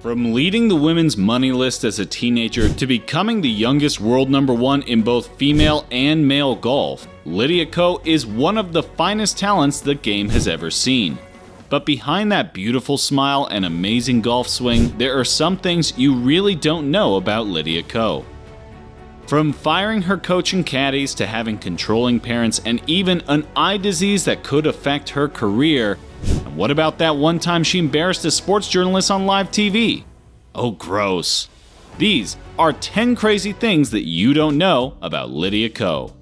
From leading the women's money list as a teenager to becoming the youngest world #1 in both female and male golf, Lydia Ko is one of the finest talents the game has ever seen. But behind that beautiful smile and amazing golf swing, there are some things you really don't know about Lydia Ko. From firing her coach and caddies to having controlling parents and even an eye disease that could affect her career. And what about that one time she embarrassed a sports journalist on live TV? Oh, gross. These are 10 crazy things that you don't know about Lydia Ko.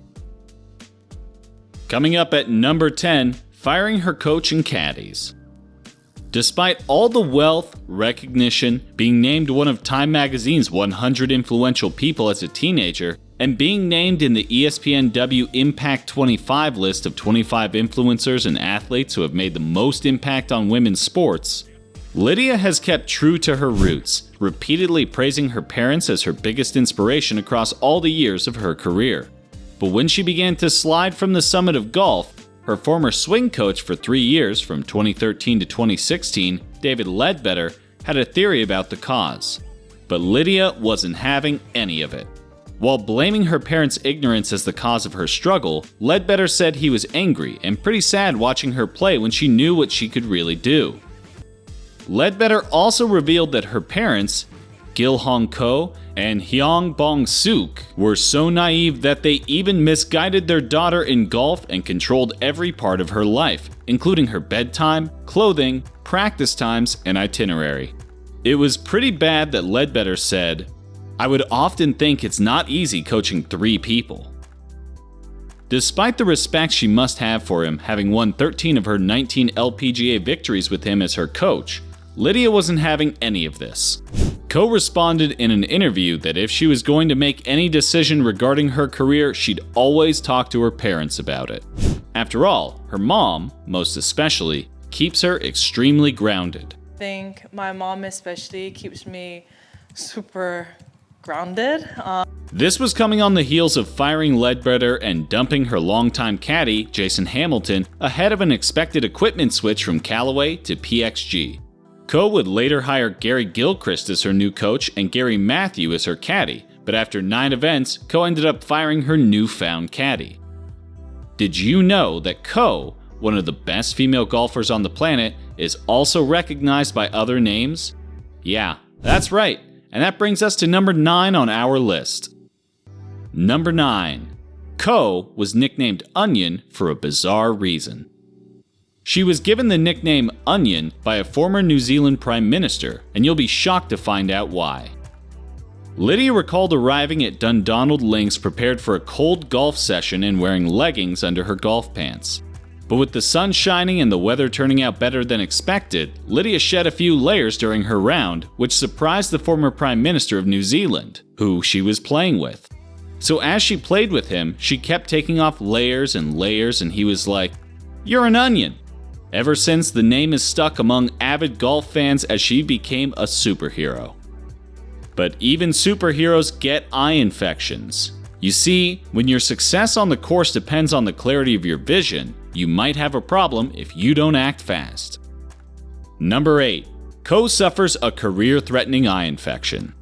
Coming up at number 10, firing her coach and caddies. Despite all the wealth, recognition, being named one of Time Magazine's 100 influential people as a teenager, and being named in the ESPN W Impact 25 list of 25 influencers and athletes who have made the most impact on women's sports, Lydia has kept true to her roots, repeatedly praising her parents as her biggest inspiration across all the years of her career. But when she began to slide from the summit of golf, her former swing coach for 3 years, from 2013 to 2016, David Ledbetter, had a theory about the cause. But Lydia wasn't having any of it. While blaming her parents' ignorance as the cause of her struggle, Ledbetter said he was angry and pretty sad watching her play when she knew what she could really do. Ledbetter also revealed that her parents, Gil-hong Ko and Hyung Bong-suk, were so naive that they even misguided their daughter in golf and controlled every part of her life, including her bedtime, clothing, practice times, and itinerary. It was pretty bad that Ledbetter said, "I would often think it's not easy coaching 3 people." Despite the respect she must have for him, having won 13 of her 19 LPGA victories with him as her coach, Lydia wasn't having any of this. Ko responded in an interview that if she was going to make any decision regarding her career, she'd always talk to her parents about it. After all, her mom, most especially, keeps her extremely grounded. I think my mom especially keeps me super grounded. This was coming on the heels of firing Ledbetter and dumping her longtime caddy, Jason Hamilton, ahead of an expected equipment switch from Callaway to PXG. Ko would later hire Gary Gilchrist as her new coach and Gary Matthew as her caddy, but after 9 events, Ko ended up firing her newfound caddy. Did you know that Ko, one of the best female golfers on the planet, is also recognized by other names? Yeah, that's right, and that brings us to number 9 on our list. Number 9. Ko was nicknamed Onion for a bizarre reason. She was given the nickname Onion by a former New Zealand Prime Minister, and you'll be shocked to find out why. Lydia recalled arriving at Dundonald Links prepared for a cold golf session and wearing leggings under her golf pants. But with the sun shining and the weather turning out better than expected, Lydia shed a few layers during her round, which surprised the former Prime Minister of New Zealand, who she was playing with. So as she played with him, she kept taking off layers and layers, and he was like, "You're an onion." Ever since, the name is stuck among avid golf fans as she became a superhero. But even superheroes get eye infections. You see, when your success on the course depends on the clarity of your vision, you might have a problem if you don't act fast. Number 8. Ko suffers a career-threatening eye infection.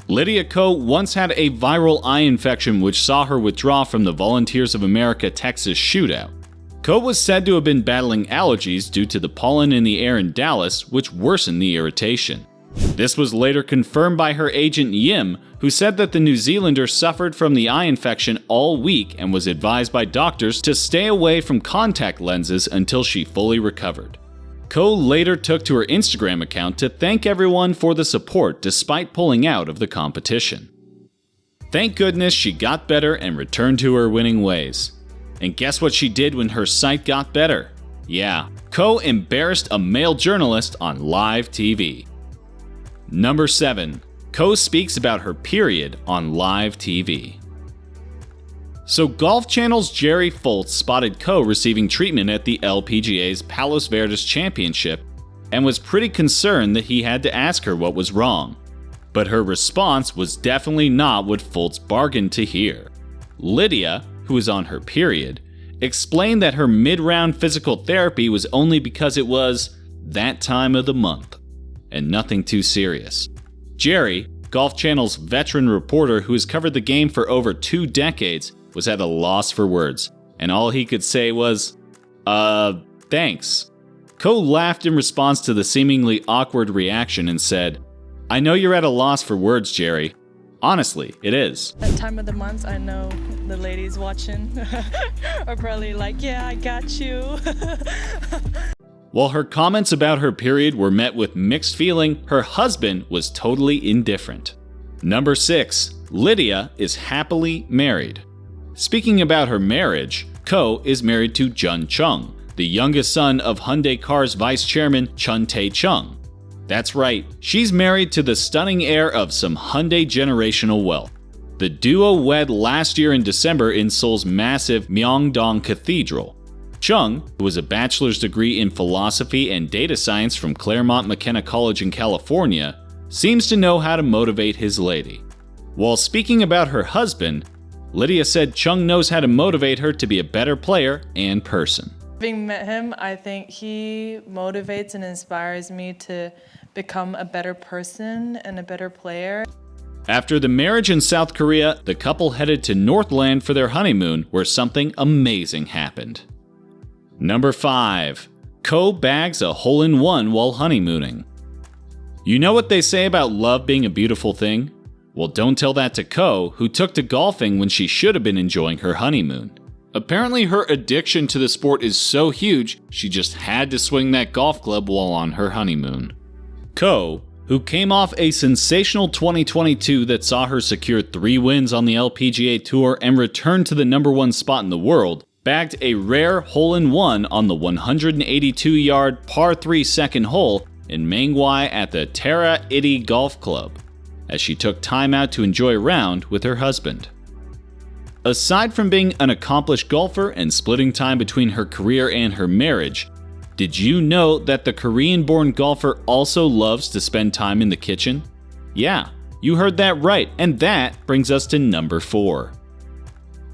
Lydia Ko once had a viral eye infection which saw her withdraw from the Volunteers of America Texas shootout. Ko was said to have been battling allergies due to the pollen in the air in Dallas, which worsened the irritation. This was later confirmed by her agent Yim, who said that the New Zealander suffered from the eye infection all week and was advised by doctors to stay away from contact lenses until she fully recovered. Ko later took to her Instagram account to thank everyone for the support despite pulling out of the competition. Thank goodness she got better and returned to her winning ways. And guess what she did when her sight got better? Yeah, Ko embarrassed a male journalist on live TV. Number 7. Ko speaks about her period on live TV. So Golf Channel's Jerry Foltz spotted Ko receiving treatment at the LPGA's Palos Verdes Championship and was pretty concerned that he had to ask her what was wrong. But her response was definitely not what Foltz bargained to hear. Lydia, who was on her period, explained that her mid-round physical therapy was only because it was that time of the month. and nothing too serious. Jerry, Golf Channel's veteran reporter who has covered the game for over 2 decades, was at a loss for words, and all he could say was, thanks. Ko laughed in response to the seemingly awkward reaction and said, I know you're at a loss for words, Jerry. Honestly, it is. That time of the month, I know the ladies watching are probably like, yeah, I got you. While her comments about her period were met with mixed feeling, her husband was totally indifferent. Number 6. Lydia is happily married. Speaking about her marriage, Ko is married to Jun Chung, the youngest son of Hyundai Car's vice chairman Chun Tae-chung. That's right, she's married to the stunning heir of some Hyundai generational wealth. The duo wed last year in December in Seoul's massive Myeongdong Cathedral. Chung, who has a bachelor's degree in philosophy and data science from Claremont McKenna College in California, seems to know how to motivate his lady. While speaking about her husband, Lydia said Chung knows how to motivate her to be a better player and person. Having met him, I think he motivates and inspires me to become a better person and a better player. After the marriage in South Korea, the couple headed to Northland for their honeymoon, where something amazing happened. Number 5. Ko bags a hole-in-one while honeymooning. You know what they say about love being a beautiful thing? Well, don't tell that to Ko, who took to golfing when she should have been enjoying her honeymoon. Apparently her addiction to the sport is so huge, she just had to swing that golf club while on her honeymoon. Ko, who came off a sensational 2022 that saw her secure 3 wins on the LPGA Tour and return to the number 1 spot in the world, bagged a rare hole-in-one on the 182-yard par 3 second hole in Mangwai at the Tara Iti Golf Club, as she took time out to enjoy a round with her husband. Aside from being an accomplished golfer and splitting time between her career and her marriage, did you know that the Korean-born golfer also loves to spend time in the kitchen? Yeah, you heard that right, and that brings us to number 4.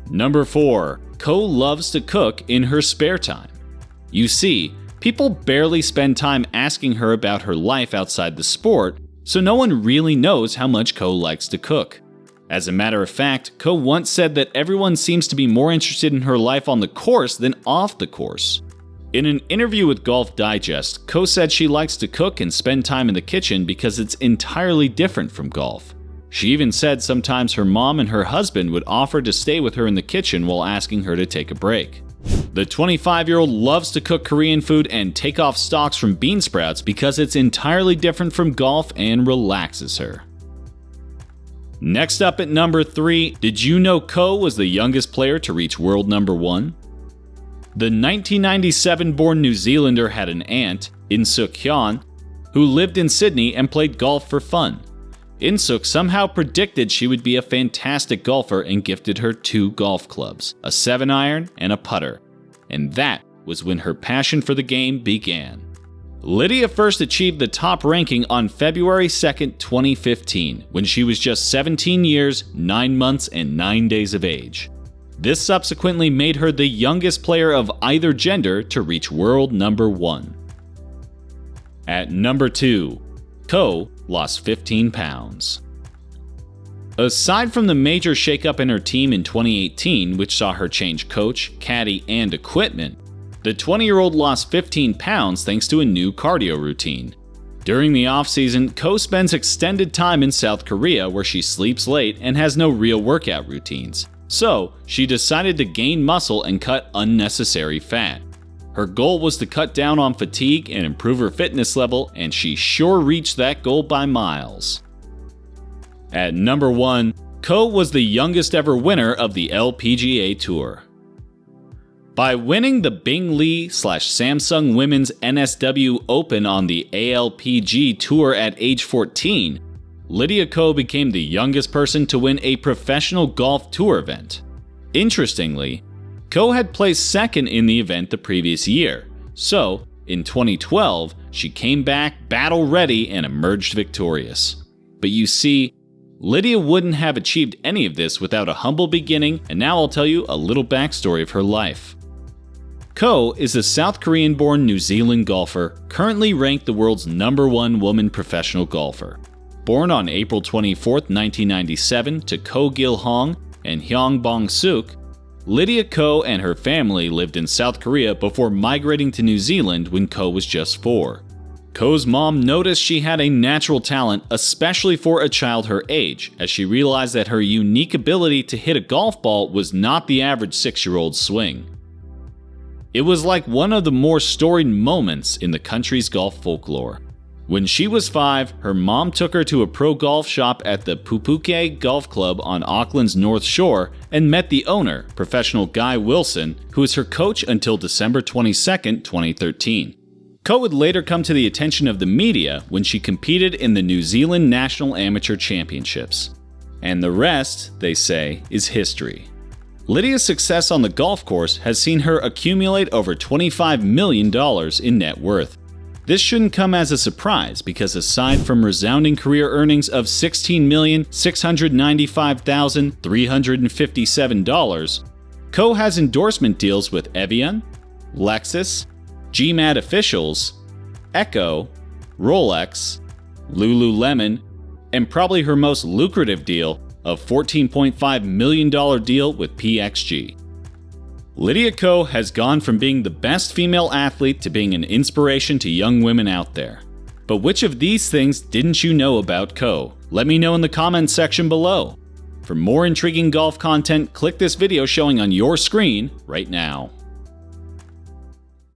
Number 4. Ko loves to cook in her spare time. You see, people barely spend time asking her about her life outside the sport, so no one really knows how much Ko likes to cook. As a matter of fact, Ko once said that everyone seems to be more interested in her life on the course than off the course. In an interview with Golf Digest, Ko said she likes to cook and spend time in the kitchen because it's entirely different from golf. She even said sometimes her mom and her husband would offer to stay with her in the kitchen while asking her to take a break. The 25-year-old loves to cook Korean food and take off stalks from bean sprouts because it's entirely different from golf and relaxes her. Next up at number 3, did you know Ko was the youngest player to reach world number 1? The 1997-born New Zealander had an aunt, In-suk Hyun, who lived in Sydney and played golf for fun. In-suk somehow predicted she would be a fantastic golfer and gifted her 2 golf clubs, a 7-iron and a putter. And that was when her passion for the game began. Lydia first achieved the top ranking on February 2, 2015, when she was just 17 years, 9 months, and 9 days of age. This subsequently made her the youngest player of either gender to reach world number 1. At number 2, Ko lost 15 pounds. Aside from the major shakeup in her team in 2018, which saw her change coach, caddy, and equipment, the 20-year-old lost 15 pounds thanks to a new cardio routine. During the offseason, Ko spends extended time in South Korea where she sleeps late and has no real workout routines. So, she decided to gain muscle and cut unnecessary fat. Her goal was to cut down on fatigue and improve her fitness level, and she sure reached that goal by miles. At number 1, Ko was the youngest ever winner of the LPGA Tour. By winning the Bing Lee/Samsung Women's NSW Open on the ALPG Tour at age 14, Lydia Ko became the youngest person to win a professional golf tour event. Interestingly, Ko had placed second in the event the previous year, so in 2012, she came back battle-ready and emerged victorious. But you see, Lydia wouldn't have achieved any of this without a humble beginning, and now I'll tell you a little backstory of her life. Ko is a South Korean-born New Zealand golfer, currently ranked the world's #1 woman professional golfer. Born on April 24, 1997 to Ko Gil-hong and Hyung Bong-suk, Lydia Ko and her family lived in South Korea before migrating to New Zealand when Ko was just 4. Ko's mom noticed she had a natural talent, especially for a child her age, as she realized that her unique ability to hit a golf ball was not the average 6-year-old's swing. It was like one of the more storied moments in the country's golf folklore. When she was 5, her mom took her to a pro golf shop at the Pupuke Golf Club on Auckland's North Shore and met the owner, professional Guy Wilson, who was her coach until December 22, 2013. Ko would later come to the attention of the media when she competed in the New Zealand National Amateur Championships. And the rest, they say, is history. Lydia's success on the golf course has seen her accumulate over $25 million in net worth. This shouldn't come as a surprise because aside from resounding career earnings of $16,695,357, Ko has endorsement deals with Evian, Lexus, GMAT Officials, Echo, Rolex, Lululemon, and probably her most lucrative deal, a $14.5 million deal with PXG. Lydia Ko has gone from being the best female athlete to being an inspiration to young women out there. But which of these things didn't you know about Ko? Let me know in the comments section below. For more intriguing golf content, click this video showing on your screen right now.